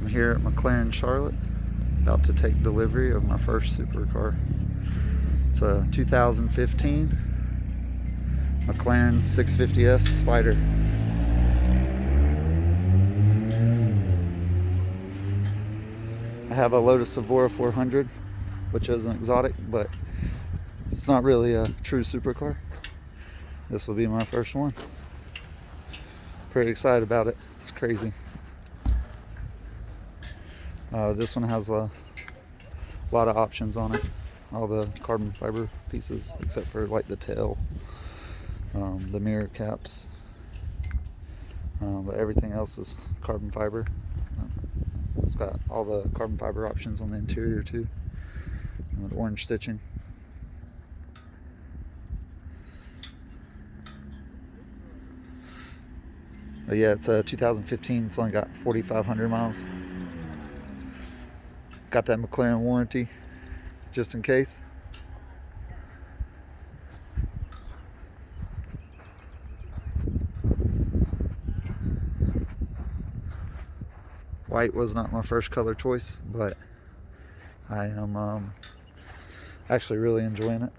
I'm here at McLaren Charlotte, about to take delivery of my first supercar. It's a 2015 McLaren 650s Spider. I have a Lotus Evora 400, which is an exotic, but it's not really a true supercar. This will be my first one. Pretty excited about it. It's crazy. This one has a lot of options on it. All the carbon fiber pieces, except for like the tail, the mirror caps, but everything else is carbon fiber. It's got all the carbon fiber options on the interior too, with orange stitching. But yeah, it's a 2015. It's only got 4,500 miles. Got that McLaren warranty, just in case. White was not my first color choice, but I am actually really enjoying it.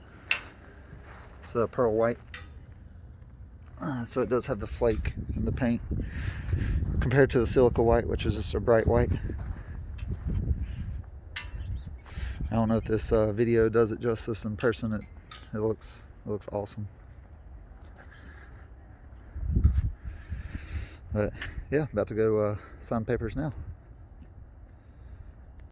It's a pearl white, so it does have the flake in the paint compared to the silica white, which is just a bright white. I don't know if this video does it justice. In person it looks awesome. But yeah, about to go sign papers now.